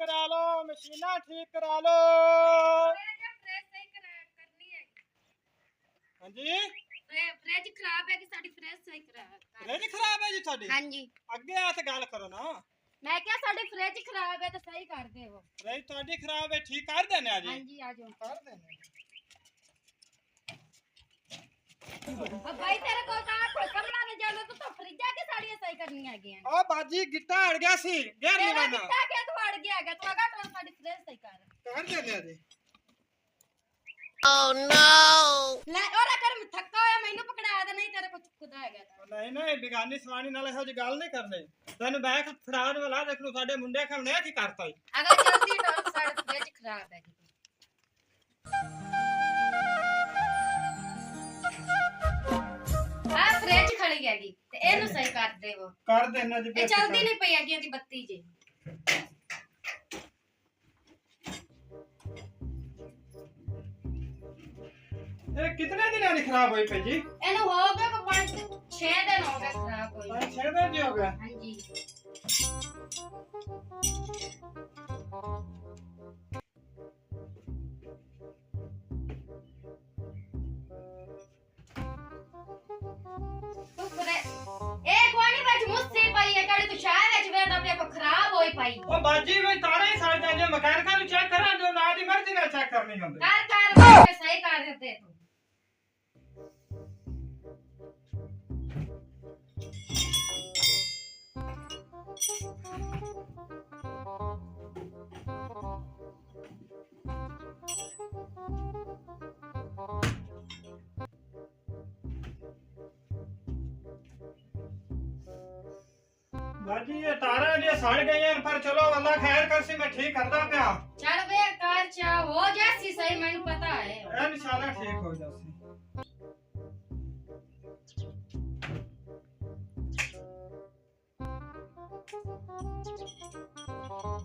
करा लो, मशीना ठीक करा लो। हाँ जी फ्रिज खराब है कि साडी फ्रिज सही करा। फ्रिज खराब है जी साडी? हां जी अगे आ ते गल करो ना। मैं क्या साडी फ्रिज खराब है तो सही कर दे वो। फ्रिज साडी खराब है, ठीक कर देने आ जी। हां जी आ जाओ कर देने। अब भाई तेरे को कहां कोई कमला ने जानो तो फ्रिज के साड़ी सही करनी है गया। ओ बाजी गिट्टा अड़ गया सी, गेर नहीं बना। गिट्टा के तो अड़ गया है तो आगा तो साडी फ्रिज सही कर देने आ जी। Oh no ले और अगर थक्का होया मैनू पकड़ा दे नहीं तेरे को खुदा हैगा। नहीं नहीं बिगानी सवानी नाल ਇਹੋ ਜੀ ਗੱਲ नहीं करनी। तैनू बैग फड़ाने वाला देख लो साडे मुंडे खमने की करता ही। अगर जल्दी डॉल साडी फ्रिज खराब है। हां फ्रिज खड़ी हैगी ते एनु सही कर दे वो। कर देना जी। ए जल्दी नहीं पई हैगी दी बत्ती जी। ये कितने दिन वाली खराब हुई पे जी? एनु हो गए को 5-6 दिन हो गए खराब हुई। 5-6 दिन हो गए। हां जी ओ बाजी में तारे ही सड़ जाए जो मैकेनिक नु चेक करा जो ना दी मर्जी ना चेक करनी होंदी। कर भाई सही कर देते तू। बाजी ये तारे जो सड़ गई हैं पर चलो अल्लाह खैर करसी मैं ठीक करदा पिया। चल बे कार चा हो जासी सही मैंने पता है। इंशाल्लाह ठीक हो जासी।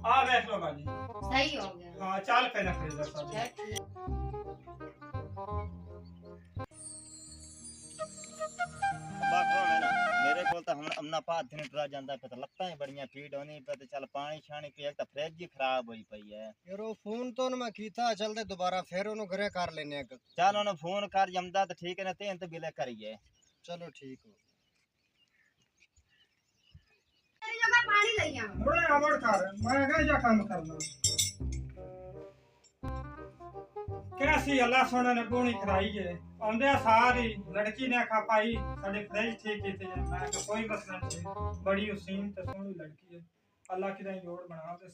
आ देख लो बाजी सही हो गया। हां चल पे फ्रीजर साहब। मेरे को तो हम अपना पाथ नहीं टरा जांदा पे तो लगता है बढ़िया फीड होनी पे तो चल पानी छानी पे एक तो फ्रिज ही खराब होई पई है यार वो फोन तो मैं कीता चलते दोबारा फिर उन्हें घरे कर लेने चल उन्हें फोन कर जमदा तो ठीक है ना तेन तो बिले करिए। चलो ठीक हो तेरे जो मैं पानी ले आऊं मुड़े अमड़ कर मैं कहीं जा काम करना। कैसी अल्लाह सोने ने पूरी कराई है आंदे सारी लड़की ने आखा पाई साडे फ्रिज ठीक कीते है। मैं कहा कोई मसला नहीं बड़ी हसीन ते सोहनी लड़की है अल्लाह की जोड़ बना दे।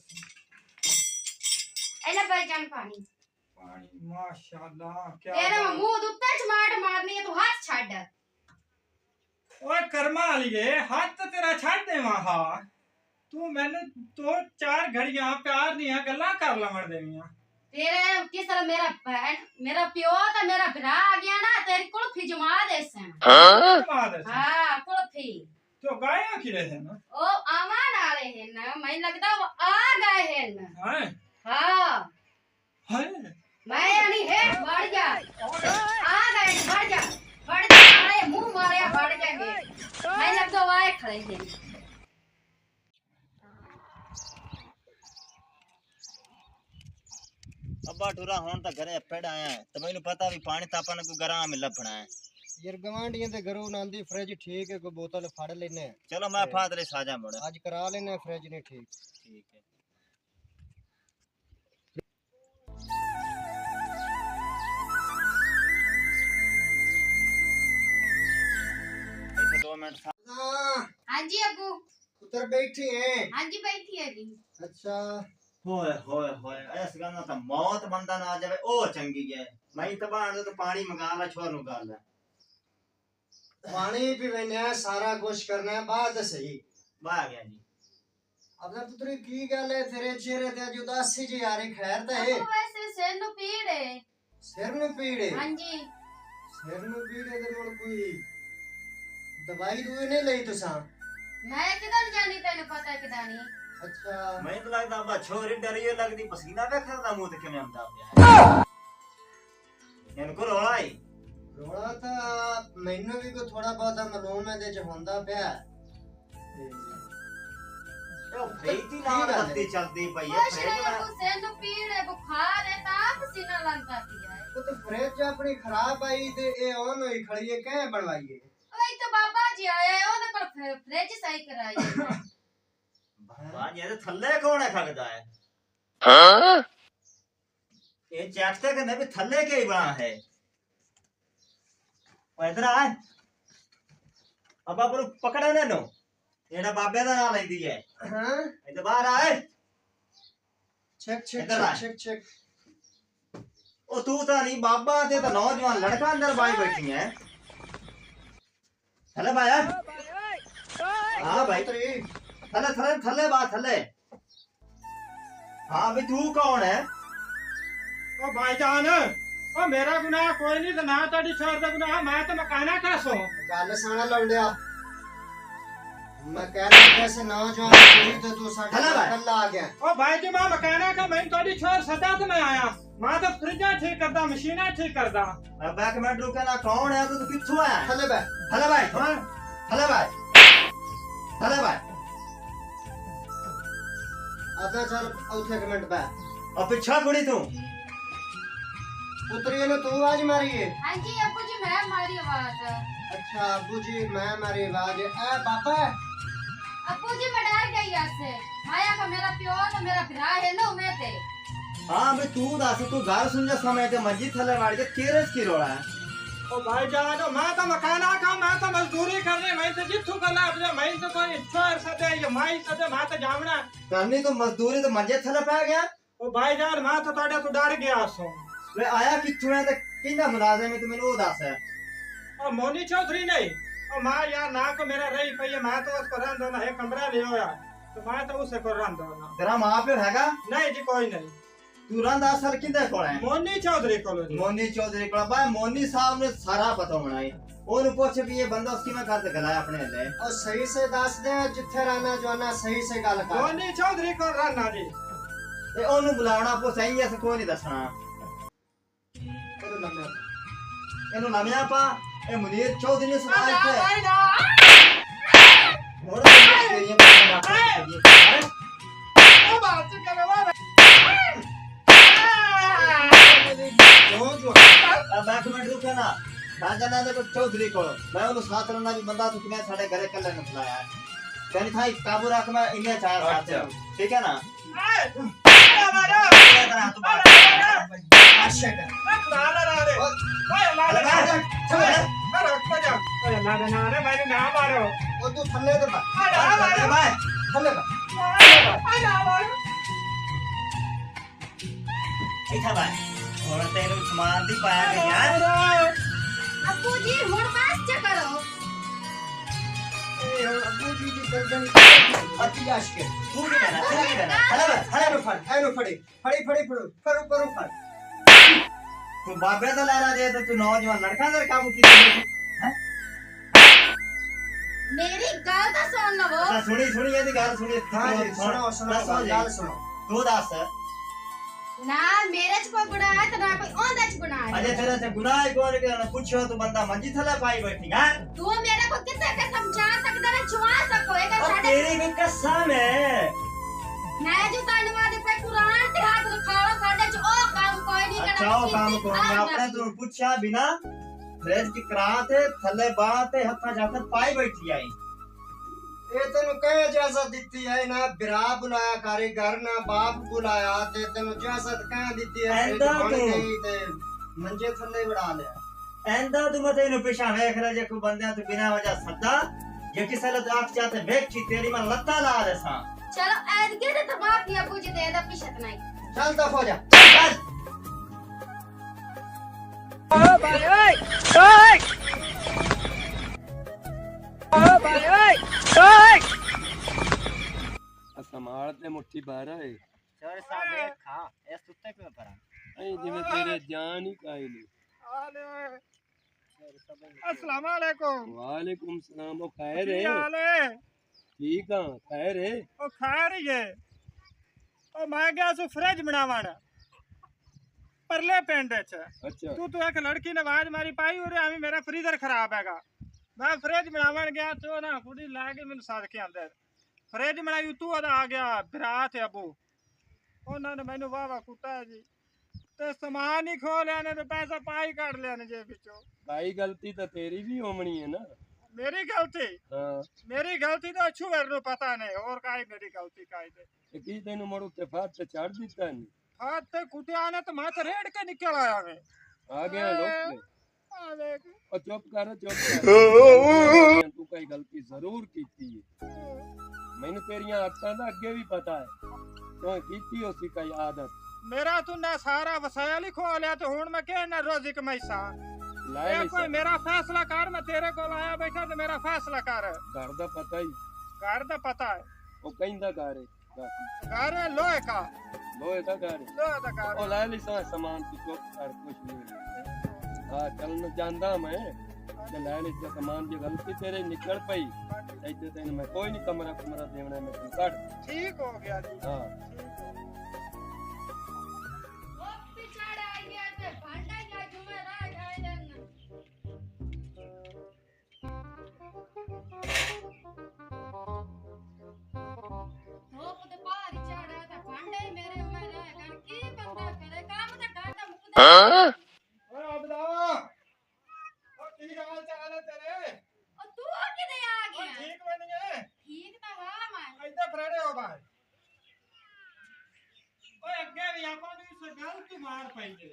एला भाईजान पानी पानी माशाल्लाह क्या तेरे मुंह दुत्ते चमाट मारनी है तू हाथ छाड़। ओए कर्मा वालीए हाथ तो तेरा छाड़ देवा हा तू मैंने तो 4 घड़ियां प्यार दियां गल्लां कर लवण देवियां। तेरे किस तरह मेरा प्यो तो मेरा भरा आ गया ना तेरी कुल्फी जमा दे से। हां कुल्फी तो गाया की रहे ना ओ आवान आले हैं ना मैं लगता वो आ गए हैं ना। हां हां हाय मैं नहीं है बढ़ जा आ गए बढ़ जा आए मुंह मारे बढ़ जाएंगे मैं लगता वो आए खड़े हैं। अब्बा टुरा हुन तो घरे पेड़ आया है तो मैनू पता भी पानी तापन को गराम में लभना है। यार गवांडियां दे घरों नांदी फ्रिज ठीक है कोई बोतल फाड़ लेने चलो मैं फादरे साजा मुड़ आज करा लेने फ्रिज नहीं ठीक। ठीक है इसे 2 मिनट हां जी अब्बू उधर बैठी हैं। हां जी बैठी है जी। अच्छा होए होए होए ऐस गाना तो मौत बंदा ना आ जावे ओ चंगी है। मैं तो बाण तो पानी मंगा ला छोर नु गाल पानी पीवेने सारा कुछ करना है बात सही बा गया जी। अब पुत्री की गल है तेरे चेहरे ते आज उदासी जी आ रही खैर तो है वैसे सिर नु पीड़ है। सिर नु पीड़ है? हां जी सिर नु पीड़ है ते मोर कोई दवाई दूई नहीं लई तुसा? मैं किधर जानी तेने पता है किदानी। अच्छा मैं तो लगदा बा छोरी डरियो लगदी पसीना वेखदा दा मुंह ते किवें आंदा पिया इनको रोला ही रोला था मैनू भी को थोड़ा बहुत मालूम है दे च होंदा पिया ਫ੍ਰਿਜ ਨਾਲ ਬੱਤੀ ਚੱਲਦੀ ਪਈ ਹੈ ਕੁਛ ਨਹੀਂ ਹੁਸੈਨ ਨੂੰ ਪੀੜ ਹੈ ਬੁਖਾਰ ਹੈ ਤਾਂ ਪਸੀਨਾ ਲੰਘਦਾ ਪਿਆ ਹੈ ਉਹ ਤਾਂ ਫ੍ਰਿਜ ਆਪਣੀ ਖਰਾਬ ਆਈ ਤੇ ਇਹ ਔਨ ਹੋਈ ਖੜੀ ਹੈ ਕਿਵੇਂ ਬਣਵਾਈਏ ਓਏ ਤਾਂ ਬਾਬਾ ਜੀ ਆਇਆ ਹੈ, ਉਹਦੇ ਕੋਲ ਫ੍ਰਿਜ ਸਹੀ ਕਰਾਈ ਹੈ। ਬਾਬਾ ਜੀ ਇਹਦੇ ਥੱਲੇ ਕੌਣ ਹੈ ਖੜਦਾ ਹੈ ਹਾਂ ਇਹ ਚੈੱਕ ਤੇ ਕਹਿੰਦੇ ਵੀ ਥੱਲੇ ਕੀ ਬਣਾ ਹੈ ਉਹ ਇਧਰ ਆ ਅਬਾ ਪਰ ਪਕੜਾ ਨੇ ਨੂੰ ਇਹਦਾ ਬਾਬੇ ਦਾ ਨਾਮ ਲੈਂਦੀ ਹੈ ਹਾਂ ਇੱਧਰ ਬਾਹਰ ਆਏ ਚੈੱਕ ਚੈੱਕ ਇੱਧਰ ਆ। ਚੈੱਕ ਚੈੱਕ ਉਹ ਤੂੰ ਤਾਂ ਨਹੀਂ ਬਾਬਾ ਤੇ ਤਾਂ ਨੌਜਵਾਨ ਲੜਕਾ ਅੰਦਰ ਬਾਈ ਬੈਠੀ ਹੈ ਥੱਲੇ ਬਾਇਆ ਹਾਂ ਭਾਈ ਤਰੀ ਥੱਲੇ ਥੱਲੇ ਥੱਲੇ ਬਾ ਥੱਲੇ ਹਾਂ ਵੀ ਤੂੰ ਕੌਣ ਹੈ ਉਹ ਭਾਈਜਾਨ ਉਹ ਮੇਰਾ ਗੁਨਾਹ ਕੋਈ ਨਹੀਂ ਤੇ ਨਾ ਤੁਹਾਡੀ ਸ਼ੋਰ ਦਾ ਗੁਨਾਹ ਮੈਂ ਤਾਂ ਮਕਾਨਾ ਕਸੋ ਗੱਲ ਸਾਣਾ ਲੌਂਡਿਆ ਮੈਂ ਕਹਿ ਰਿਹਾ ਕੈਸੇ ਨੌਜਵਾਨ ਕੁੜੀ ਤੇ ਤੂੰ ਸਾਡੇ ਹਲਾ ਭਾਈ। ਕੱਲਾ ਆ ਗਿਆ ਉਹ ਭਾਈ ਜੀ ਮੈਂ ਮਕਾਨਾ ਕਾ ਮੈਂ ਤੁਹਾਡੀ ਸ਼ੋਰ ਸਦਾ ਤੇ ਮੈਂ ਆਇਆ ਮੈਂ ਤਾਂ ਫਰਿੱਜਾਂ ਠੀਕ ਕਰਦਾ ਮਸ਼ੀਨਾਂ ਠੀਕ ਕਰਦਾ ਅੱਬਾ ਕਿ ਮੈਂ ਰੁਕੇ ਨਾ ਕੌਣ ਹੈ ਤੂੰ ਕਿੱਥੋਂ ਆਇਆ ਥੱਲੇ ਬੈ ਹਲੇ ਭਾਈ ਹਾਂ ਹਲੇ ਭਾਈ ਹਲੇ ਭਾਈ ਆਦਾ ਚੱਲ ਉੱਥੇ ਇੱਕ ਮਿੰਟ ਬੈ ਉਹ ਪਿੱਛਾ ਕੁੜੀ ਤੂੰ ਉਤਰੀ ਇਹਨੂੰ ਤੂੰ ਆਵਾਜ਼ ਮਾਰੀ ਏ ਹਾਂਜੀ ਅੱਬੂ ਜੀ ਮੈਂ ਮਾਰੀ ਆਵਾਜ਼ ਅੱਛਾ ਅੱਬੂ ਜੀ ਮੈਂ ਮਾਰੀ ਆਵਾਜ਼ ਐ ਬਾਬਾ ਹੈ। ਅੱਬੂ जी मैं डर गई ऐसे माया का मेरा प्यो तो मेरा भरा है ना मैं ते ਹਾਂ ਵੀ ਤੂੰ ਦੱਸ ਤੂੰ ਗੱਲ ਸੁਣ ਜਾ ਸਮੇਂ ਤੇ ਮੰਜੀ ਥੱਲੇ ਵੜ ਕੇ ਤੇਰੇ ਕੀ ਰੋਲਾ ਹੈ ਉਹ ਭਾਈਜਾਨ ਮੈਂ ਤਾਂ ਮਕਾਨਾ ਕਾ ਮੈਂ ਤਾਂ ਮਜ਼ਦੂਰੀ ਕਰਨੀ ਮੈਂ ਤਾਂ ਜਿੱਥੋਂ ਕਰਨਾ ਆਪਣੇ ਮੈਂ ਤਾਂ ਕੋਈ ਸ਼ੋਰ ਸਦੇ ਜਾਂ ਮਾਈ ਸਦੇ ਮੈਂ ਤਾਂ ਜਾਵਣਾ ਕਰਨੀ ਤੂੰ ਮਜ਼ਦੂਰੀ ਤੇ ਮੰਜੇ ਥੱਲੇ ਪੈ ਗਿਆ ਉਹ ਭਾਈਜਾਨ ਮੈਂ ਤਾਂ ਤੁਹਾਡੇ ਤੋਂ ਡਰ ਗਿਆ ਸੋ ਵੇ ਆਇਆ ਕਿੱਥੋਂ ਹੈ ਤੇ ਕਿੰਨਾ ਮੁਲਾਜ਼ਮ ਹੈ ਤੂੰ ਮੈਨੂੰ ਉਹ ਦੱਸ ਉਹ ਮੋਨੀ ਚੌਧਰੀ नहीं ਉਹ ਮਾਂ यार ना को मेरा रही पई है मैं तो उसको रहन दो ना है कमरा ले होया तो मैं तो उसे को रहन दो ना ਤੇਰਾ ਮਾਂ ਪਿਓ ਹੈਗਾ नहीं जी कोई नहीं ਤੂੰ ਰਹਿੰਦਾ ਅਸਲ ਕਿੰਦੇ ਕੋਲ ਹੈ मोनी चौधरी को लो जी ਮੋਨੀ ਚੌਧਰੀ ਕੋਲ ਬਾਈ ਮੋਨੀ ਸਾਹਿਬ ਨੇ ਸਾਰਾ ਪਤਾ ਹੋਣਾ ਹੈ ਉਹਨੂੰ ਪੁੱਛ ਵੀ ਇਹ ਬੰਦਾ ਉਸ ਕਿਵੇਂ ਕਰਤੇ ਗਲਾਇਆ ਆਪਣੇ ਹੱਲੇ ਉਹ ਸਹੀ ਸੇ ਦੱਸ ਦੇ ਜਿੱਥੇ ਰਹਿਣਾ ਜਵਾਨਾ ਸਹੀ ਸੇ ਗੱਲ ਕਰ मोनी चौधरी को रहना जी ਤੇ ਉਹਨੂੰ ਬੁਲਾਉਣਾ ਆਪੋ ਸਹੀ ਐ ਕੋਈ ਨਹੀਂ ਦੱਸਣਾ ਇਹਨੂੰ ਲੰਮਿਆ ਇਹਨੂੰ ਲਮਿਆ ਪਾ ਇਹ ਮੁਨੀਰ ਚੌਧਰੀ ਨੇ ਸੁਣਾ ना ਇੱਥੇ भाई ना ਹੋਰ ਤੇਰੀਆਂ ਬਾਤਾਂ ਕਰੀਏ ओ बात करो बाबा ਕਿਉਂ ਜਵਾਨ अब एक मिनट रुके ना राजा ने तो चौधरी को मैं उन साथ रहना भी बंदा तो किने साडे घरे कल्ले न बुलाया कहीं था काबू रख मैं इन्हें चार साथ ठीक है ना मारो ਆਸ਼ਾ ਕਰ मारो रे ओए मारो मारो को जा ओए ना ना रे भाई ना मारो ਉਹ ਤੂੰ ਥੱਲੇ ਤੇ ਬੈ ना मारो भाई ਥੱਲੇ ਬੈ ना मारो इथा भाई और तेरे सामान दी पाया के यार अब्बू जी हुन बस च करो ਇਹ ਅੱਬੂ ਜੀ ਦੀ ਗਰਦਨ ਅਤੀ ਆਸ਼ ਕੇ तू भी कहना हले ਇਹਨੂੰ ਫੜ ਇਹਨੂੰ ਫੜੀ ਫੜੀ ਫੜੀ ਫੜੋ ਫੜੋ ਕਰੋ ਫੜ तू बाबे तो लारा दे तो तू नौजवान लड़का दर काबू की हैं मेरी गल तो सुन लो सुनी सुनी ये गल सुनी ਹਾਂ ਜੀ ਸੁਣੋ ਸੁਣੋ ਗੱਲ ਸੁਣੋ तू दस ना मेरे च कोई गुनाह है तो ना कोई ओंदे च गुनाह है अजय तेरे से गुनाह कौन के पूछो तू बंदा मंजी थले पाई बैठी है तू मेरे को कितने के समझा सकदा है जुआ सको एगा और साडे तेरी भी कसम है मैं जो धन्यवाद पे कुरान ते हाथ रखाओ साडे च ओ काम कोई नहीं करना अच्छा वो काम को आपने तो पूछा बिना फ्रेज की करात है थले बात है हत्था जाकर पाई बैठी आई ਇਹ ਤੈਨੂੰ ਕਹੇ ਇਜਾਜ਼ਤ ਦਿੱਤੀ ਹੈ ਨਾ ਬਿਰਾ ਬੁਲਾਇਆ ਕਾਰੀਗਰ ਨਾ ਬਾਪ ਬੁਲਾਇਆ ਤੇ ਤੈਨੂੰ ਇਜਾਜ਼ਤ ਕਹਿ ਦਿੱਤੀ ਹੈ ਐਂਦਾ ਬਣ ਤੂੰ। ਗਈ ਤੇ ਮੰਜੇ ਥੱਲੇ ਵੜਾ ਲਿਆ ਐਂਦਾ ਤੂੰ ਮਤੇ ਨੂੰ ਪਿਛਾ ਵੇਖ ਰਿਹਾ ਜੇ ਕੋਈ ਬੰਦਿਆਂ ਤੋਂ ਬਿਨਾ ਵਜ੍ਹਾ ਸੱਦਾ ਜੇ ਕਿਸੇ ਲਤ ਆਖ ਚਾਹਤੇ ਵੇਖੀ ਤੇਰੀ ਮੈਂ ਲੱਤਾਂ ਲਾ ਦੇਸਾਂ चलो ऐद के ते माफी अब्बू जी दे दा पिछत नहीं ਚੱਲ ਦਫ ਹੋ ਜਾ ਚੱਲ ਸੰਭਾਲ ਤੇ ਮੁੱਠੀ ਬਾਹਰ ਆਏ ਚੋਰ ਸਾਹਿਬ ਖਾ ਇਸ ਸੁੱਤੇ ਕਿਵੇਂ ਪਰਾਂ ਐ ਜਿਵੇਂ ਤੇਰੇ ਜਾਨ ਹੀ ਕਾਇ ਨਹੀਂ अस्सलाम वालेकुम ਵਾਲੇਕੁਮ ਸਲਾਮ ਉਹ ਖੈਰ ਹੈ हाल है ਠੀਕ ਆ ਖੈਰ ਹੈ ਉਹ ਖਾ ਰਹੀ ਹੈ ਉਹ ਮੈਂ ਗਿਆ ਸੋ ਫਰਿੱਜ ਬਣਾਵਣ ਪਰਲੇ ਪਿੰਡ ਚ ਅੱਛਾ ਤੂੰ ਇੱਕ ਲੜਕੀ ਨੇ ਆਵਾਜ਼ ਮਾਰੀ ਪਾਈ ਉਰੇ ਆਵੇਂ ਮੇਰਾ ਫਰੀਜ਼ਰ ਖਰਾਬ ਹੈਗਾ ਮੈਂ ਫਰਿੱਜ ਬਣਾਵਣ ਗਿਆ ਤੇ ਉਹ ਨਾ ਕੁੜੀ ਲਾ ਕੇ ਮੈਨੂੰ ਸੱਦ ਕੇ ਆਂਦਾ ਫਰਿੱਜ ਬਣਾਈ ਤੂੰ ਉਹਦਾ ਆ ਗਿਆ ਭਰਾ ਤੇ ਅਬੂ ਉਹਨਾਂ ਨੇ ਮੈਨੂੰ ਵਾਵਾ ਕੁੱਟਿਆ ਜੀ ਤੇ ਸਮਾਨ ਹੀ ਖੋ ਲਿਆ ਨੇ ਤੇ ਪੈਸਾ ਪਾਈ ਕੱਢ ਲਿਆ ਨੇ ਜੇ ਵਿੱਚੋਂ भाई गलती तो तेरी भी होमनी है ना। ਮੇਰੀ ਗਲਤੀ हाँ ਮੇਰੀ ਗਲਤੀ ਤਾਂ ਛੂਵਰ ਨੂੰ ਪਤਾ ਨਹੀਂ ਹੋਰ ਕਾਈ ਮੇਰੀ ਗਲਤੀ ਕਾਈ ਤੇ ते की तेन मुड़ उत्ते फाट ते चढ़ दिता नहीं। ਹੱਥ ਤੇ ਕੁੱਟਿਆ ਨੇ ਤੇ ਮੈਂ ਤੇ ਰੇੜ ਕੇ ਨਿਕਲ ਆਇਆ ਵੇ आ गया लोग ਆ ਦੇਖ और चुप कर तू कोई गलती जरूर कीती है। मैनू तेरिया आदतां दा अगे भी पता है तो कीती होसी कोई आदत। ਮੇਰਾ ਤੂੰ ਨਾ ਸਾਰਾ ਵਸਾਇਆ ਲਿਖੋ ਲਿਆ ਤੇ ਹੁਣ ਮੈਂ ਕਹਿਣਾ ਰੋਜ਼ੀ ਕਮਾਈ ਸਾ लाए ਇਹ ਕੋਈ ਮੇਰਾ ਫੈਸਲਾ ਕਰ ਮੈਂ ਤੇਰੇ ਕੋਲ ਆਇਆ ਬੈਠਾ ਤੇ ਮੇਰਾ ਫੈਸਲਾ ਕਰ घर दा पता ही ਘਰ ਦਾ ਪਤਾ ਹੈ वो कहिंदा घर है ਘਰ ਹੈ ਲੋਹੇ का लोहे दा घर है। ਲੋਹੇ ਦਾ ਘਰ ओ ला ली सा सामान तू चुप कर कुछ नहीं। हाँ चलन जानदा मैं ते लै ली ते सामान जी गलती तेरे निकल पई ऐसे तेन मैं कोई नहीं कमरा देवना मैं तू काट। ठीक हो गया जी हाँ वो पिछाड़ आ गया ते भांडा या जुमे राज आए जन धोप ते पार चढ़ा ते भांडे ही मेरे में रह गन की बंदा करे काम ते घाटा मुकदा ਓਏ ਅਬਦਾਵਾ ਉਹ ਕੀ ਹਾਲ ਚਾਲ ਹੈ ਤੇਰੇ ओ तू किदे आ ਉਹ गया ਠੀਕ ਬਣ ਗਏ ठीक तो हां मैं ਇੱਥੇ ਫਰੜੇ ਹੋ ਬਾਹਰ ਓਏ ਅੱਗੇ ਵੀ ਆਪਾਂ ਨੂੰ ਇਸ ਗੱਲ ਤੋਂ ਮਾਰ ਪਈ ਜੇ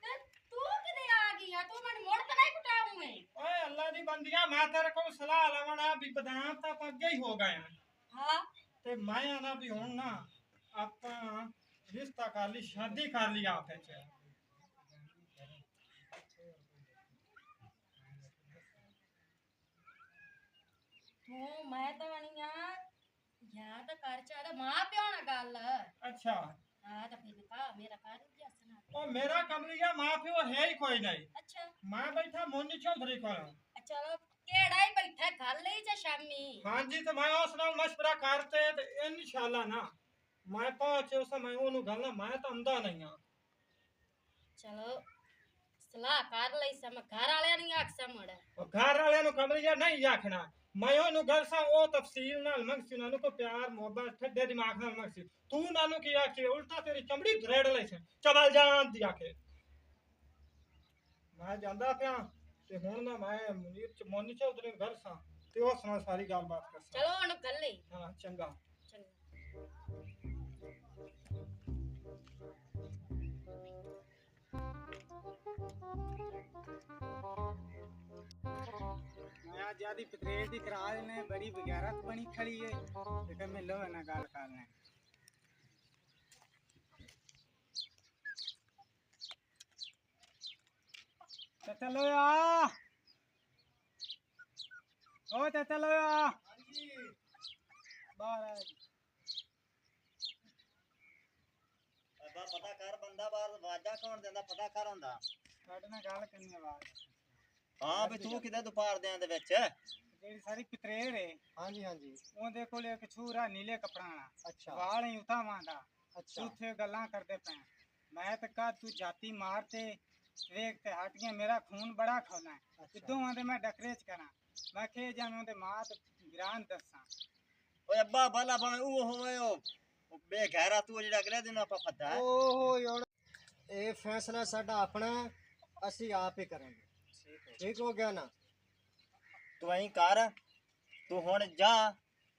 ते तू किदे आ गया तू मन मोड़ तो नहीं कुटाऊं मैं ਓਏ ਅੱਲਾ ਦੀ ਬੰਦਿਆ ਮੈਂ ਤੇਰੇ ਕੋਲ ਸਲਾਹ ਲਵਣਾ ਵੀ ਬਦਾਮ ਤਾਂ ਆਪਾਂ ਅੱਗੇ ਹੀ ਹੋ ਗਏ ਆ हां ਤੇ ਮੈਂ ਆਣਾ ਵੀ ਹੁਣ ਨਾ ਆਪਾਂ ਰਿਸ਼ਤਾ ਕਰ ਲਈ ਸ਼ਾਦੀ ਕਰ ਲਈ ਆਪੇ ਚ तू मैं तो बनिया या तो कर चाड़ा मां प्यो ना गल ਅੱਛਾ हां तो फिर का मेरा कर दिया सुना ਉਹ ਮੇਰਾ ਕਮਲੀਆ ਮਾਂ ਪਿਓ ਹੈ ਹੀ ਕੋਈ ਨਹੀਂ अच्छा ਮੈਂ ਬੈਠਾ ਮੋਨੀ ਚੌਧਰੀ ਕੋਲ चलो केड़ा ही बैठा घर ले जा शामी ਹਾਂਜੀ ਤੇ ਮੈਂ ਉਸ ਨਾਲ ਮਸ਼ਵਰਾ ਕਰਤੇ ਤੇ ਇਨਸ਼ਾਅੱਲਾ ਨਾ ਮੈਂ ਪਹੁੰਚੇ ਉਸ ਸਮੇਂ ਉਹਨੂੰ ਗੱਲ ਨਾ ਮੈਂ ਤਾਂ ਆਉਂਦਾ ਨਹੀਂ ਆ चलो सलाह कर लई सम घर वाले नहीं आख समड़ ਉਹ ਘਰ ਵਾਲਿਆਂ ਨੂੰ ਕਮਲੀਆ ਨਹੀਂ ਆਖਣਾ ਮੈਂ ਉਹਨੂੰ ਗੱਲ ਸਾਂ ਉਹ ਤਫਸੀਲ ਨਾਲ ਮੰਗਸੀ ਉਹਨਾਂ ਨੂੰ ਕੋ ਪਿਆਰ ਮੁਹੱਬਤ ਠੱਡੇ ਦਿਮਾਗ ਨਾਲ ਮੰਗਸੀ ਤੂੰ ਨਾਨੂੰ ਕੀ ਆਖੀ ਉਲਟਾ ਤੇਰੀ ਚਮੜੀ ਧਰੇੜ ਲੈ ਸੀ ਚਵਲ ਜਾਣ ਦੀ ਆਖੇ ਮੈਂ ਜਾਂਦਾ ਪਿਆ ਤੇ ਹੁਣ ਨਾ ਮੈਂ ਮੋਨੀ ਚੌਧਰੀ ਨੂੰ ਘਰ ਸਾਂ ਤੇ ਉਸ ਨਾਲ ਸਾਰੀ ਗੱਲਬਾਤ ਕਰ ਸਾਂ चलो उन कर ले ਹਾਂ ਚੰਗਾ चंगा मैं ज्यादा पत्रेल दी करा देने बड़ी बगैरत बनी खड़ी है ते मिलो ना गल करने ते चलो आ ओ ते चलो आ बाहर आ ਬਾਬਾ ਪਤਾ ਕਰ ਬੰਦਾ ਬਾਹਰ ਵਾਜਾ ਕੌਣ ਦਿੰਦਾ ਪਤਾ ਕਰ ਹੁੰਦਾ ਸਾਡੇ ਨਾਲ ਗੱਲ ਕਰਨੀ ਆਵਾਜ਼ ਹਾਂ ਵੀ ਤੂੰ ਕਿਤੇ ਦੁਪਹਿਰਦਿਆਂ ਦੇ ਵਿੱਚ ਜਿਹੜੀ ਸਾਰੀ ਪਤਰੇਲ ਹੈ ਹਾਂਜੀ ਹਾਂਜੀ ਉਹਦੇ ਕੋਲ ਇੱਕ ਛੂਰਾ ਨੀਲੇ ਕੱਪੜਾ ਵਾਲਾ ਅੱਛਾ ਵਾਲ ਹੀ ਉਤਾਵਾਂ ਦਾ ਅੱਛਾ ਉੱਥੇ ਗੱਲਾਂ ਕਰਦੇ ਪਏ ਮੈਂ ਤਾਂ ਕਹਾ ਤੂੰ ਜਾਤੀ ਮਾਰ ਤੇ ਵੇਖ ਤੇ ਹਟ ਗਿਆ ਮੇਰਾ ਖੂਨ ਬੜਾ ਖੋਲਾ ਹੈ ਕਿਦੋਂ ਆਂਦੇ ਮੈਂ ਡਕਰੇ ਚ ਕਰਾਂ ਮੈਂ ਖੇ ਜਾਵਾਂ ਉਹਦੇ ਮਾਂ ਤੇ ਗਿਰਾਨ ਦੱਸਾਂ ਓਏ ਅੱਬਾ ਬਾਲਾ ਭਾਵੇਂ ਉਹ ਹੋਵੇ ਉਹ ਬੇਘੈਰਾ ਤੂੰ ਜਿਹੜਾ ਅਗਲੇ ਦਿਨ ਆਪਾਂ ਫੱਦਾ ਹੈ ਓਹੋ ਯਾਰ ਇਹ ਫੈਸਲਾ ਸਾਡਾ ਆਪਣਾ ਅਸੀਂ ਆਪ ਹੀ ਕਰਾਂਗੇ ਠੀਕ ਹੋ ਗਿਆ ਨਾ ਤੂੰ ਐਂ ਕਰ ਤੂੰ ਹੁਣ ਜਾ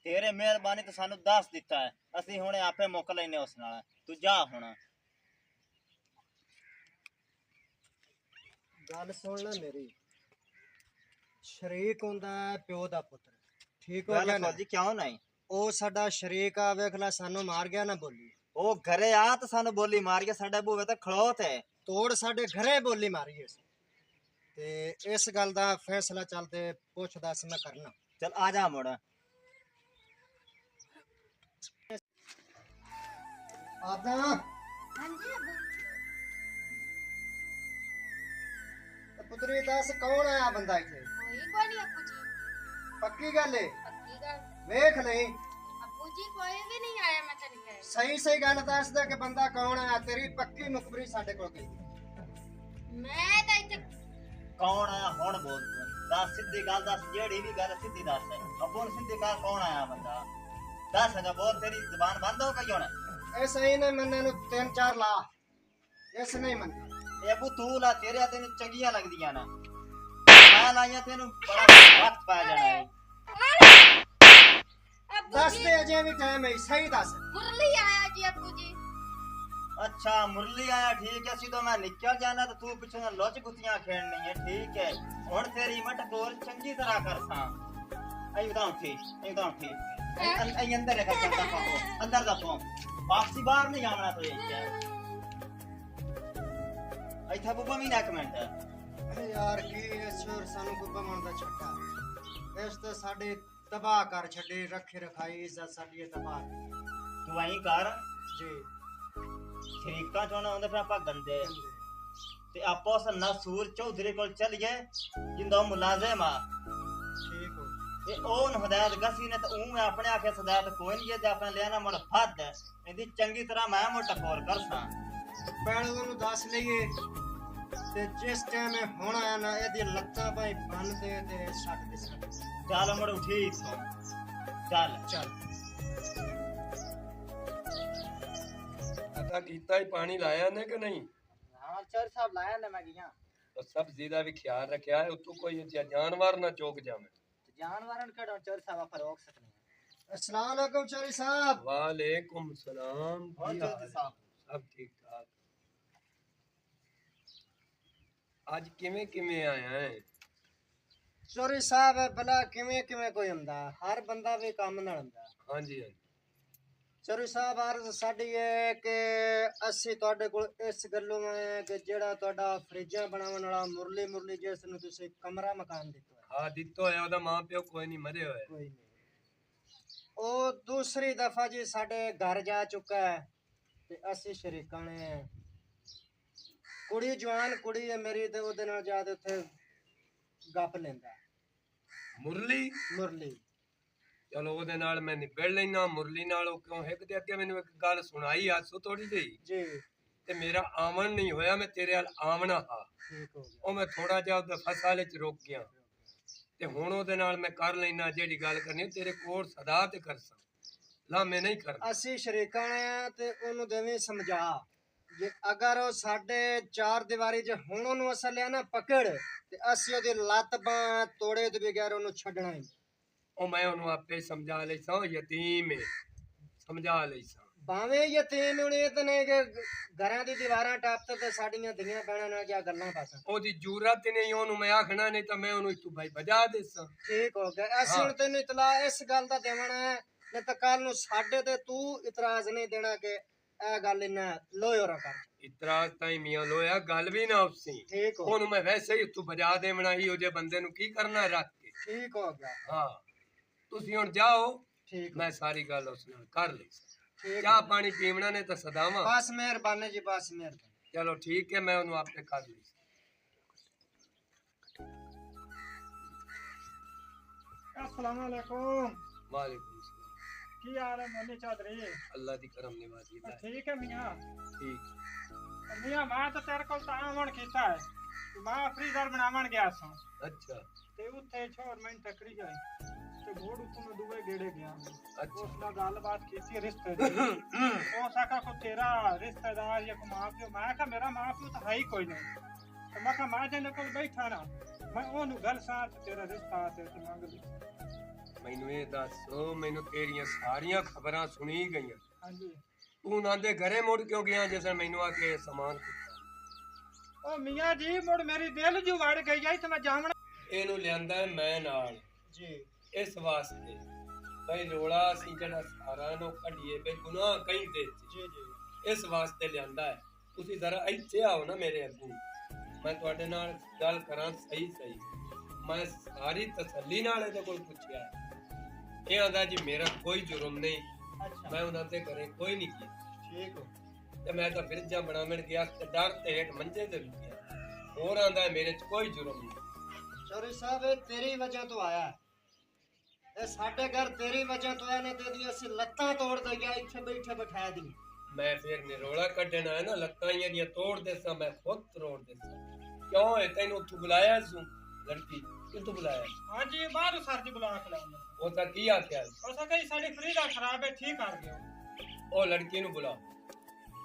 ਤੇਰੇ ਮਿਹਰਬਾਨੀ ਤੇ ਸਾਨੂੰ ਦੱਸ ਦਿੱਤਾ ਹੈ ਅਸੀਂ ਹੁਣ ਆਪੇ ਮੁੱਕ ਲੈਨੇ ਉਸ ਨਾਲ ਤੂੰ ਜਾ ਹੁਣ ਗੱਲ ਸੁਣ ਲੈ ਮੇਰੀ ਸ਼ਰੀਕ ਹੁੰਦਾ ਹੈ ਪਿਓ ਦਾ ਪੁੱਤਰ ਠੀਕ ਹੋ ਗਿਆ ਗੱਲ ਨਾ ਜੀ ਕਿਉਂ ਨਹੀਂ ਉਹ ਸਾਡਾ ਸ਼ਰੀਕ ਆ ਵੇਖ ਲੈ ਸਾਨੂੰ ਮਾਰ ਗਿਆ ਨਾ ਬੋਲੀ ਉਹ ਘਰੇ ਆ ਤਾਂ ਸਾਨੂੰ ਬੋਲੀ ਮਾਰ ਕੇ ਸਾਡੇ ਬੂਹੇ ਤੇ ਖਲੋਤ ਹੈ ਤੋੜ ਸਾਡੇ ਘਰੇ ਬੋਲੀ ਮਾਰੀ ਸੀ ਤੇ ਇਸ ਗੱਲ ਦਾ ਫੈਸਲਾ ਚੱਲਦੇ ਪੁੱਛ ਦੱਸ ਮੈਂ ਕਰਨਾ ਚਲ ਆ ਜਾ ਮੁੜ ਆਦਾ हां जी अब्बू ਪੁੱਤਰੀ ਦੱਸ ਕੌਣ ਆਇਆ ਬੰਦਾ ਇੱਥੇ कोई नहीं अब्बू जी ਪੱਕੀ ਗੱਲ ਏ पक्की गल ਵੇਖ ਲਈ अब्बू जी कोई भी नहीं आया मैं तेरी कह ਸਹੀ ਸਹੀ ਗੱਲ ਦੱਸ ਦੇ ਕਿ ਬੰਦਾ ਕੌਣ ਆਇਆ ਤੇਰੀ ਪੱਕੀ ਮੁਖਬਰੀ ਸਾਡੇ ਕੋਲ ਗਈ मैं तो इतने ਕੌਣ ਆਇਆ ਹੁਣ ਬੋਲ ਤੂੰ दस सीधी गल दस जेड़ी भी गल सीधी दस अबू सीधी गल कौन आया बंदा दस है बोल तेरी जुबान बंद हो गई होने ऐसा ही नहीं मन्ने नु 3-4 ला ऐसे नहीं मन ए अबू तू ला तेरे तेन चंगियां लगदियां ना मैं लाइया तेन बड़ा वक्त पा जाना है अब्बू दस जी दे अजे भी टाइम है सही दस मुरली आया जी अब्बू जी अच्छा मुरली आया ठीक है सीधो मैं निकल जाना तो तू पिछे लुच गुत्तियां खेलनी है ठीक है हुन तेरी मट टोर चंगी तरह कर सा आई बताऊं ठीक आई अंदर रखा चलता पाओ अंदर जा पाओ वापसी बाहर नहीं आना तो ये आई था बुबा भी ना कमेंट अरे यार की ईश्वर सानू को बमन दा छट्टा इस ते साडे तबाह कर छड्डी रखे रखाई इज्जत साडी तबाह तू आई कर जी शरीका चोना होंदे फिर आपा गंदे ते आपो स नसूर चौधरी कोल चलिए जिंदा मुलाजिम आ ठीक हो ये ओन हदायत गसी ने तो मैं अपने आखे सदायत कोई नहीं जे अपने लेना मोड़ फद इंदी चंगी तरह मैं मोड़ टकोर कर सा पहले नु दस लईए ते जिस टाइम होना है ना एदी लत्ता भाई बन दे ते सट दे सट चल मोड़ उठी सो चल चल पता कीता ही पानी लाया ने कि नहीं हां चर साहब लाया ने मैं गया तो सब्जी दा भी ख्याल रखया है उतो कोई जानवर ना चौक जावे जानवरन केड़ो चर साहब पर रोक सकने अस्सलाम वालेकुम चौधरी साहब वालेकुम सलाम और चौधरी साहब सब ठीक ठाक आज किवें किवें आया है चौधरी साहब भला किवें किवें कोई हुंदा हर बंदा भी काम ना हुंदा हां जी चौधरी साहब अर्ज साडी है कि ਅਸੀਂ ਤੁਹਾਡੇ ਕੋਲ ਇਸ ਗੱਲੋਂ ਆਏ ਹਾਂ ਕਿ ਜਿਹੜਾ ਤੁਹਾਡਾ ਫਰਿੱਜਾਂ ਬਣਾਉਣ ਵਾਲਾ ਮੁਰਲੀ ਜਿਸ ਨੂੰ ਤੁਸੀਂ ਕਮਰਾ ਮਕਾਨ ਦਿੱਤਾ ਹੈ हाँ दितो है ओदा मां प्यो कोई नहीं मरे होए ਕੋਈ ਨਹੀਂ ਉਹ ਦੂਸਰੀ ਦਫਾ ਜੀ ਸਾਡੇ ਘਰ ਜਾ ਚੁੱਕਾ ਹੈ ਤੇ ਅਸੀਂ ਸ਼ਰੀਕਾਂ ਨੇ ਕੁੜੀ ਜਵਾਨ ਕੁੜੀ ਹੈ ਮੇਰੀ ਤੇ ਉਹਦੇ ਨਾਲ ਜਾ ਕੇ ਉੱਥੇ ਗੱਪ ਲੈਂਦਾ मुरली ਮੁਰਲੀ चलो ओदे नाल मैं निबड़ लेना मुरली नाल ओ क्यों एक ते अगे मैनू एक गल सुनाई आसो थोड़ी जी ਜੀ ते मेरा आवन नहीं होया मैं तेरे अल आवना हा ਠੀਕ ਹੋ ਗਿਆ ओ मैं थोड़ा जा उधर फसाले च रुक गया ते हुण ओदे नाल मैं कर लेना जेड़ी गल करनी तेरे कोल सदा ते कर सा ला मैं नहीं करना ਅਸੀਂ ਸ਼ਰੀਕਾਂ ਨੇ ਆ ਤੇ ਉਹਨੂੰ ਦੇਵੇਂ ਸਮਝਾ ਜੇ ਅਗਰ ਉਹ ਸਾਡੇ ਚਾਰ ਦੀਵਾਰੀ 'ਚ ਹੁਣ ਉਹਨੂੰ ਅਸਲ ਲਿਆ ਨਾ ਪਕੜ ਤੇ ਅਸੀਂ ਉਹਦੀ ਲੱਤ ਬਾਂਹ ਤੋੜੇ ਦੇ ਬਗੈਰ ਉਹਨੂੰ ਛੱਡਣਾ ਹੀ ਨਹੀਂ। ओ मैं ओनू आपे समझा ले सा यतीम है समझा ले सा ਭਾਵੇਂ ਯਤੀਮ ਹੁਣ ਇਹ ਤਾਂ ਨਹੀਂ ਕਿ ਘਰਾਂ ਦੀ ਦੀਵਾਰਾਂ ਟੱਪ ਤੇ ਸਾਡੀਆਂ ਧੀਆਂ ਭੈਣਾਂ ਨਾਲ ਜਾਂ ਗੱਲਾਂ ਪਾਸਾਂ ओदी जरूरत ही नहीं ओनू मैं आखना नहीं तो मैं ओनू तू भाई बजा दे सा ਠੀਕ ਹੋ ਗਿਆ ਅਸੀਂ ਹੁਣ ਤੈਨੂੰ ਇਤਲਾ ਇਸ ਗੱਲ ਦਾ ਦੇਵਣਾ ਹੈ ਨਹੀਂ ਤਾਂ ਕੱਲ ਨੂੰ ਸਾਡੇ ਤੇ ਤੂੰ ਇਤਰਾਜ਼ ਨਹੀਂ ਦੇਣਾ ਕਿ ਇਹ ਗੱਲ ਇਹਨਾਂ ਲੋਇਰਾ ਕਰ इतराज ताई मियां लोया गल भी ना उसी ਠੀਕ ਹੋ ओनू मैं वैसे ही तू बजा दे बनाई हो जे बंदे नु की करना रख के ਠੀਕ ਹੋ ਗਿਆ हाँ तुसी हुण जाओ ਠੀਕ मैं सारी गल उस नाल कर ली ਠੀਕ चाह पानी पीवना ने तो सदावा ਬਸ ਮਿਹਰਬਾਨੀ ਜੀ ਬਸ ਮਿਹਰਬਾਨੀ चलो ठीक है मैं उन्हें आपने कर ली अस्सलाम वालेकुम वालेकुम सलाम की हाल है मोनी चौधरी अल्लाह दी करम निवाजी है ठीक है मियां ठीक मियां मैं तो तेरे को तावन कीता है कि मैं फ्रीजर बनावन गया सां अच्छा ਤੇ ਉੱਥੇ ਛੋੜ ਮੈਂ ਟੱਕਰੀ ਜਾਈ ਤੇ ਘੋੜ ਉੱਤੋਂ ਮੈਂ ਦੁਬਈ ਗੇੜੇ ਗਿਆ अच्छा ਉਸ ਨਾਲ ਗੱਲਬਾਤ ਕੀਤੀ ਰਿਸ਼ਤੇ ਦੀ ਉਹ ਸਾਕਾ ਕੋ ਤੇਰਾ ਰਿਸ਼ਤੇਦਾਰ ਜਾਂ ਕੋ ਮਾਂ ਪਿਓ ਮੈਂ ਕਿਹਾ ਮੇਰਾ ਮਾਂ ਪਿਓ ਤਾਂ ਹੈ ਹੀ ਕੋਈ ਨਹੀਂ ਤੇ ਮੈਂ ਕਿਹਾ ਮਾਂ ਜਨ ਕੋਲ ਬੈਠਾ ਨਾ ਮੈਂ ਉਹਨੂੰ ਗੱਲ ਸਾਥ ਤੇਰਾ ਰਿਸ਼ਤਾ ਤੇ ਮੰਗ ਲਈ मैनू ये दस मैनू तेरिया सारिया खबरां सुनी गईयां ਹਾਂਜੀ तू नांदे घरे मुड़ क्यों गया जैसे मैनू आके समान ਉਹ ਮੀਆਂ ਜੀ ਮੁੜ ਮੇਰੀ ਦਿਲ ਜੂ ਵੜ ਗਈ ਐ ਤੇ ਮੈਂ ਜਾਵਣਾ ਇਹਨੂੰ ਲਿਆਂਦਾ ਹੈ ਮੈਂ ਨਾਲ ਜੀ ਇਸ ਵਾਸਤੇ ਬਈ ਰੋਲਾ ਅਸੀਂ ਜਿਹੜਾ ਸਾਰਾ ਨੂੰ ਕੱਢੀਏ ਬਈ ਗੁਨਾਹ ਕਹਿੰਦੇ ਜੀ ਜੀ ਇਸ ਵਾਸਤੇ ਲਿਆਂਦਾ ਹੈ ਤੁਸੀਂ ਜ਼ਰਾ ਇੱਥੇ ਆਓ ਨਾ ਮੇਰੇ ਅੱਗੋਂ ਮੈਂ ਤੁਹਾਡੇ ਨਾਲ ਗੱਲ ਕਰਾਂ ਸਹੀ ਸਹੀ ਮੈਂ ਸਾਰੀ ਤਸੱਲੀ ਨਾਲ ਇਹਦੇ ਕੋਲ ਪੁੱਛਿਆ ਇਹ ਆਂਦਾ ਜੀ ਮੇਰਾ ਕੋਈ ਜੁਰਮ ਨਹੀਂ ਅੱਛਾ ਮੈਂ ਉਹਨਾਂ ਤੇ ਘਰੇ ਕੋਈ ਨਹੀਂ ਕੀਤਾ ਠੀਕ ਹੋ ਤੇ ਮੈਂ ਤਾਂ ਫਰਿੱਜਾਂ ਬਣਾਉਣ ਗਿਆ ਤੇ ਡਰ ਤੇ ਹੇਠ ਮੰਜੇ ਤੇ ਲੁਕਿਆ ਹੋਰ ਆਂਦਾ ਮੇਰੇ 'ਚ ਕੋਈ ਜੁਰਮ ਨਹੀਂ ਚੌਧਰੀ ਸਾਹਿਬ ਇਹ ਤੇਰੀ ਵਜ੍ਹਾ ਤੋਂ ਆਇਆ ਹੈ। ਇਹ ਸਾਡੇ ਘਰ ਤੇਰੀ ਵਜ੍ਹਾ ਤੋਂ ਆਇਆ ਨੇ ਤੇ ਇਹਦੀ ਅਸੀਂ ਲੱਤਾਂ ਤੋੜ ਦਈਆਂ ਇੱਥੇ ਬੈਠੇ ਬਿਠਾ ਦੀ ਮੈਂ ਫਿਰ ਨਿਰੋਲਾ ਕੱਢਣ ਆਇਆ ਨਾ ਲੱਤਾਂ ਦੀਆਂ ਤੋੜ ਦੇ ਸਾਂ ਮੈਂ ਖੁਦ ਤੋੜ ਦੇ ਸਾਂ ਕਿਉਂ ਹੈ ਤੈਨੂੰ ਉੱਥੋਂ ਬੁਲਾਇਆ ਸੂ ਲੜਕੀ ਕਿਤੋਂ ਬੁਲਾਇਆ हाँ जी बाहर सर जी बुला के लाऊंगा ਉਹ ਤਾਂ ਕੀ ਆਖਿਆ ऐसा कहीं साड़ी फ्रीजा खराब है ठीक कर दियो ਉਹ ਲੜਕੀ ਨੂੰ ਬੁਲਾ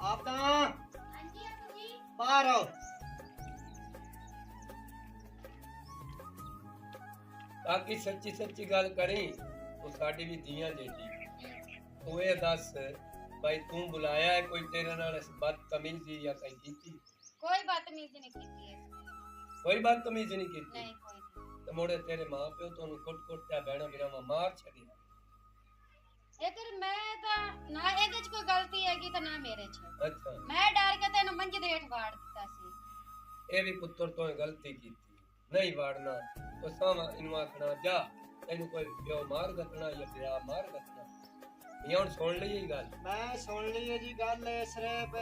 ਆਪ ਤਾਂ ਹਾਂਜੀ ਆਪੂ ਜੀ ਬਾਹਰ ਆਓ। ਤਾकि ਸੱਚੀ ਸੱਚੀ ਗੱਲ ਕਰੀ ਉਹ ਸਾਡੀ ਵੀ ਧੀਆਂ ਜਿਹੜੀ ਤੂੰ ਇਹ ਦੱਸ ਭਾਈ ਤੂੰ ਬੁਲਾਇਆ ਹੈ ਕੋਈ ਤੇਰੇ ਨਾਲ ਬਦਤਮੀਜ਼ੀ ਜਾਂ ਕਈ ਕੀਤੀ ਕੋਈ ਬਦਤਮੀਜ਼ੀ ਨਹੀਂ ਕੀਤੀ ਹੈ ਕੋਈ ਬਦਤਮੀਜ਼ੀ ਨਹੀਂ ਕੀਤੀ ਨਹੀਂ ਕੋਈ ਨਹੀਂ ਤੇ ਮੋੜੇ ਤੇਰੇ ਮਾਂ ਪਿਓ ਤੁਹਾਨੂੰ ਕੁੱਟ ਤੇ ਬਹਿਣਾ ਬਿਰਾਵਾ ਮਾਰ ਛੱਡਿਆ ਜੇਕਰ ਮੈਂ ਤਾਂ ਨਾ ਇਹਦੇ 'ਚ ਕੋਈ ਗਲਤੀ ਹੈਗੀ ਤਾਂ ਨਾ ਮੇਰੇ 'ਚ ਅੱਛਾ ਮੈਂ ਡਰ ਕੇ ਤੈਨੂੰ ਮੰਜੇ ਦੇ ਹੇਠ ਵਾੜ ਦਿੱਤਾ ਸੀ ਇਹ ਵੀ ਪੁੱਤਰ ਤੋਂ ਗਲਤੀ ਕੀਤੀ ਨਹੀਂ ਵਾੜਨਾ तो सामा इनू आखना जा तेनू कोई प्यो मार गतना या पिया मार गतना ये हुन सुन ली गल मैं सुन ली है जी गल सिर्फ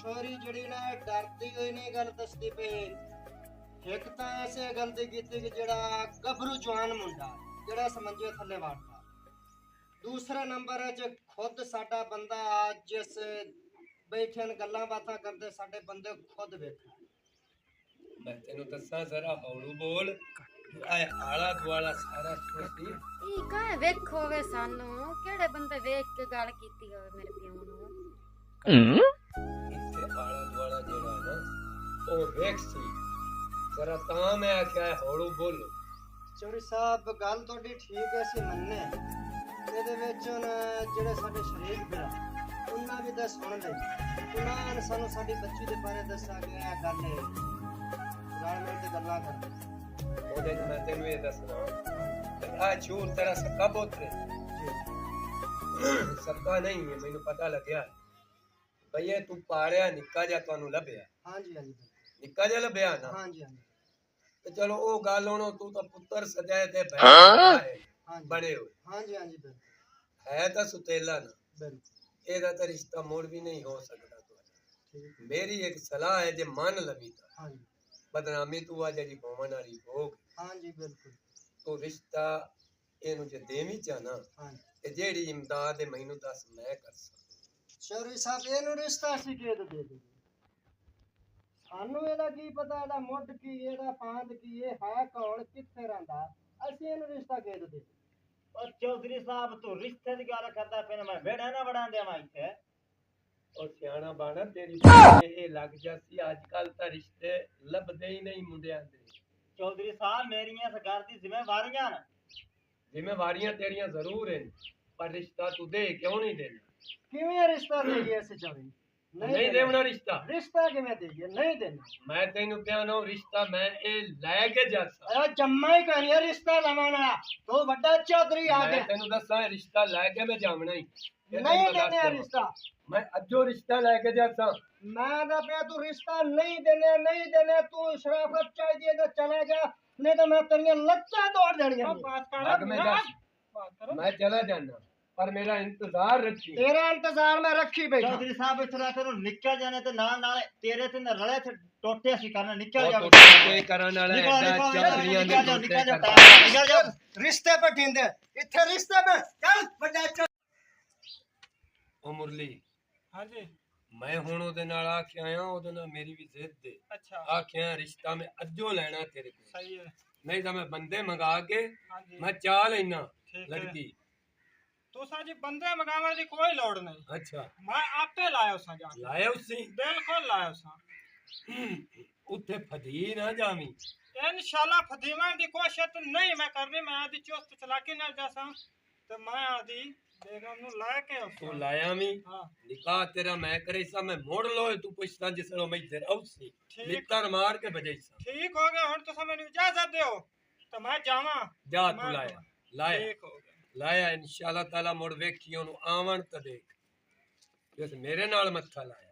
छोरी जड़ी ना डरदी होई नहीं गल दसदी पे एक तां ऐसे गलती कीती कि जेड़ा गबरू जवान मुंडा जेड़ा समंजे थल्ले वाड़दा दूसरा नंबर च खुद साडा बंदा जिस बैठन गल्लां बातां करदे साडे बंदे खुद वेखा मैं तेनू दसा जरा हौलू बोल आए आला दुआला सारा सोची ਇਹ ਕਾ ਵੇਖੋ ਵੇ ਸਾਨੂੰ ਕਿਹੜੇ ਬੰਦੇ ਵੇਖ ਕੇ ਗੱਲ ਕੀਤੀ ਹੋਵੇ ਮੇਰੇ ਪਿਓ ਨੂੰ इत्थे आला दुआला जेड़ा है ना ओ वेख सी जरा तां मैं आख्या हौलू बोल चौरी साहब गल थोड़ी ठीक है सी मन्ने ਇਹਦੇ ਵਿੱਚ ਹੁਣ ਜਿਹੜੇ ਸਾਡੇ ਸ਼ਰੀਕ ਭਰਾ ਉਹਨਾਂ ਵੀ ਤਾਂ ਸੁਣ ਲੈ ਉਹਨਾਂ ਨੇ ਸਾਨੂੰ ਸਾਡੀ ਬੱਚੀ ਦੇ ਬਾਰੇ ਦੱਸਿਆ ਕਿ ਇਹ ਗੱਲ ਹੈ ਗੱਲ ਮਿਲ ਤੇ ਗੱਲਾਂ ਕਰਦੇ ओदे मैं तेनू ये दसना आ चूर तेरा सक्का पुत्र सक्का नहीं है मैनू पता लगया भैया तू पाड़िया निक्का जा तुहानू लभया ਹਾਂਜੀ ਹਾਂਜੀ निक्का जा लभया ना ਹਾਂਜੀ ਹਾਂਜੀ ते चलो ओ गल हुण तू तो पुत्र सजाए ते ਹਾਂਜੀ बड़े हो ਹਾਂਜੀ ਹਾਂਜੀ ਬਿਲਕੁਲ है तो सुतेला ना ਬਿਲਕੁਲ एदा तो रिश्ता मोड़ भी नहीं हो सकता ਠੀਕ मेरी एक सलाह है जे मान लवी तो ਹਾਂਜੀ बदनामी तू आ जेडी होवन वाली भोग ਹਾਂਜੀ ਬਿਲकुल तो रिश्ता एनू जे देवी चाहना ਹਾਂਜੀ ते जेड़ी इमदाद है मैनू दस मैं कर सकदा ਚੌਰੀ ਸਾਹਿਬ ਇਹਨੂੰ ਰਿਸ਼ਤਾ ਸੀ ਕਿਹ ਦੇ ਦੇ ਸਾਨੂੰ ਇਹਦਾ ਕੀ ਪਤਾ ਇਹਦਾ ਮੁੱਢ ਕੀ ਇਹਦਾ ਪਾਂਦ ਕੀ ਇਹ ਹੈ ਕੌਣ ਕਿੱਥੇ ਰਹਿੰਦਾ ਅਸੀਂ ਇਹਨੂੰ ਰਿਸ਼ਤਾ ਕਿਹ ਦੇ ਦੇ और चौधरी साहब तू रिश्ते की गल करदा पे मैं बेड़ा ना बढ़ा देवा इथे और सियाना बाना तेरी ये लग जासी आजकल ता रिश्ते लभदे ही नहीं मुंडियां दे चौधरी साहब मेरियां इस घर दी जिम्मेवारियां न जिम्मेवारियां तेरियां जरूर हैं पर रिश्ता तू दे क्यों नहीं देना ਕਿਵੇਂ ਰਿਸ਼ਤਾ ਦੇ ਗਿਆ ਅਸੀਂ ਚੌਰੀ नहीं देवना रिश्ता ਰਿਸ਼ਤਾ ਕਿਵੇਂ ਦੇ ਗਿਆ ਨਹੀਂ ਦੇਣਾ मैं तेनू कहना रिश्ता मैं ए लै के जासा ਇਹ ਜੰਮਾ ਹੀ ਕਰਿਆ ਰਿਸ਼ਤਾ ਲਵਾਣਾ ਤੂੰ ਵੱਡਾ ਚੌਧਰੀ ਆ मैं ਗਿਆ तेनू दसा रिश्ता लै के मैं जावना ही ये ਨਹੀਂ तेनू दस ਦੇਣਾ देवां। ਰਿਸ਼ਤਾ मैं अजो रिश्ता लै के जासा ਮੈਂ ਤਾਂ ਪਿਆ ਤੂੰ ਰਿਸ਼ਤਾ ਨਹੀਂ ਦੇਣੇ ਤੂੰ ਸ਼ਰਾਫਤ ਚਾਹੀਦੀ ਹੈ ਤਾਂ ਚਲਾ ਜਾ ਨਹੀਂ ਤਾਂ ਮੈਂ ਤੇਰੀਆਂ ਲੱਤਾਂ ਤੋੜ ਦੇਣੀਆਂ ਨੇ। बात भाग में जा बात करो मैं चला जाना पर मेरा इंतजार रखी ਤੇਰਾ ਇੰਤਜ਼ਾਰ ਮੈਂ ਰੱਖੀ ਬੈਠਾ चौधरी साहब इस तरह करो निकल जाने ते नाल तेरे ते रले थे टोटे सी करना निकल वो जा तो टोटे करन वाला निकल ऐसा निकल चौधरियां दे निकल टोटे जा करता निकल जा ਰਿਸ਼ਤੇ ਪੇ ਠਿੰਦੇ ਇੱਥੇ ਰਿਸ਼ਤੇ ਪੇ ਚੱਲ ਵੱਡਾ ओ मुरली हाँ जी मैं हुण ओदे नाल आख्या आया ओदे नाल मेरी भी जिद है अच्छा आख्या रिश्ता में अजो लेना तेरे को सही है नहीं तो मैं बंदे मंगा के हाँ जी मैं चाह लेना ठीक है लड़की तो जी बंदे मंगावन की कोई लोड़ नहीं अच्छा मैं आपे लाया उसा जा लाया उसी बिल्कुल लाया उसा उत्थे फदी ना जावी इंशाल्लाह फदीमा दी कोशिश नहीं मैं करनी मैं आदि चुस्त चलाकी ना जासा तो मैं आदि बेगम नु ला के तू लाया मी हां निकाह तेरा मैं करे सा मैं मोड़ लो तू पुछता जिसलो मैं इधर औसी ठीक नितर मार के बजाई सा ठीक हो गया हुन तो मैंने इजाजत दो तो मैं जावा जा तू लाया लाया ठीक हो गया लाया इंशाल्लाह ताला मुड़ वेखी ओनु आवन त देख जिस मेरे नाल मत्था लाया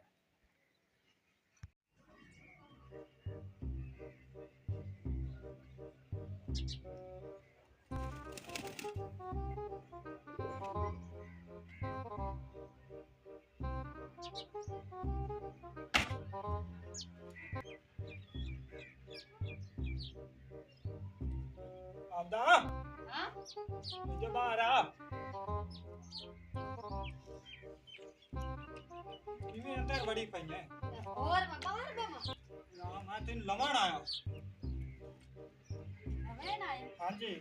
आबदा हाँ मुझे बाहर आ किਵੇਂ अंदर बड़ी पई है और मैं बाहर बमा ना मैं तेन लवण आया ਲੈਣ ਆਏ ਹਾਂਜੀ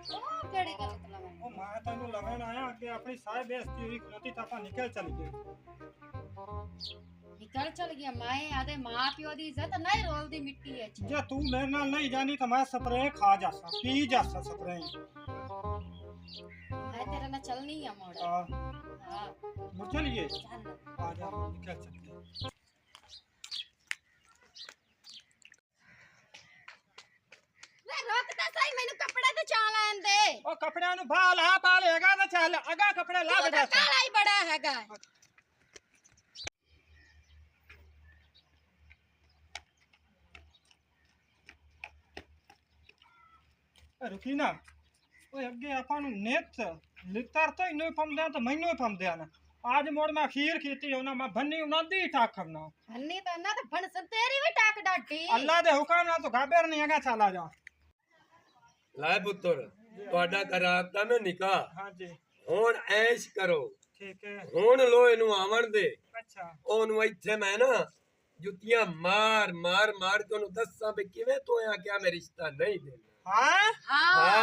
ਉਹ ਕਿਹੜੀ ਗੱਲ ਤੋਂ ਲਵਾਂ ਉਹ ਮੈਂ ਤੈਨੂੰ ਲਵਣ ਆਇਆ ਅੱਗੇ ਆਪਣੀ ਸਾਹ ਬੇਇੱਜ਼ਤੀ ਹੋਈ ਖਲੋਤੀ ਤਾਂ ਆਪਾਂ ਨਿਕਲ ਚੱਲ ਗਏ ਨਿਕਲ ਚਲ ਗਿਆ ਮੈਂ ਆਦੇ ਮਾਂ ਪਿਓ ਦੀ ਇੱਜ਼ਤ ਨਹੀਂ ਰੋਲਦੀ ਮਿੱਟੀ ਵਿੱਚ ਜੇ ਤੂੰ ਮੇਰੇ ਨਾਲ ਨਹੀਂ ਜਾਣੀ ਤਾਂ ਮੈਂ ਸਪਰੇ ਖਾ ਜਾਸਾਂ ਪੀ ਜਾਸਾਂ ਸਪਰੇ ਮੈਂ ਤੇਰੇ ਨਾਲ ਚੱਲਣੀ ਆ ਮੋੜ ਆ ਹਾਂ ਮੁੜ ਚਲੀਏ ਚੱਲ ਆ ਜਾ ਨਿਕਲ ਚੱਲੀਏ ਵੇ ਰੁਕ ਤਾਂ ਸਹੀ ਮੈਨੂੰ ਕੱਪੜੇ ਤੇ ਚਾ ਲੈਣ ਦੇ ਉਹ ਕੱਪੜਿਆਂ ਨੂੰ ਬਾਲ ਆ ਪਾ ਲੇਗਾ ਤਾਂ ਚੱਲ ਅਗਾ ਕੱਪੜੇ ਲਾ ਤੂੰ ਬਜਾ ਤਾਂ ਕਾਲਾ ਹੀ ਬੜਾ ਹੈਗਾ ਰੁਕੀ ਨਾ ਓਏ ਅੱਗੇ ਆਪਾਂ ਨੂੰ ਨਿੱਤ ਲਿੱਤਰ ਤਾਂ ਇਹਨੂੰ ਹੀ ਪਾਉਂਦੇ ਆ ਤਾਂ ਮੈਨੂੰ ਹੀ ਪਾਉਂਦੇ ਆ ਨਾ ਅੱਜ ਮੋੜ ਮੈਂ ਖੀਰ ਕੀਤੀ ਉਹਨਾਂ ਮੈਂ ਬੰਨੀ ਉਹਨਾਂ ਦੀ ਟਾਕਰਨਾ ਹੰਨੀ ਤਾਂ ਨਾ ਤੇ ਫਣ ਤੇਰੀ ਵੀ ਟਾਕ ਡਾਟੀ ਅੱਲਾ ਦੇ ਹੁਕਮ ਨਾਲ ਤਾਂ ਗਾਬਰ ਨਹੀਂ ਹੈਗਾ ਚਲਾ ਜਾ ਲੈ ਪੁੱਤਰ ਤੁਹਾਡਾ ਕਰਾਤਾ ਨਾ ਨਿਕਾਹ ਹਾਂਜੀ ਹੁਣ ਐਸ਼ ਕਰੋ ਠੀਕ ਹੈ ਹੁਣ ਲੋ ਇਹਨੂੰ ਆਵਣ ਦੇ ਅੱਛਾ ਉਹਨੂੰ ਇੱਥੇ ਮੈਂ ਨਾ ਜੁੱਤੀਆਂ ਮਾਰ ਮਾਰ ਮਾਰ ਕੇ ਉਹਨੂੰ ਦੱਸਾਂ ਵੀ ਕਿਵੇਂ ਤੋਇਆ ਕਿਆ ਮੈਂ ਰਿਸ਼ਤਾ ਨਹੀਂ ਦੇਣਾ ਹਾਂ ਹਾਂ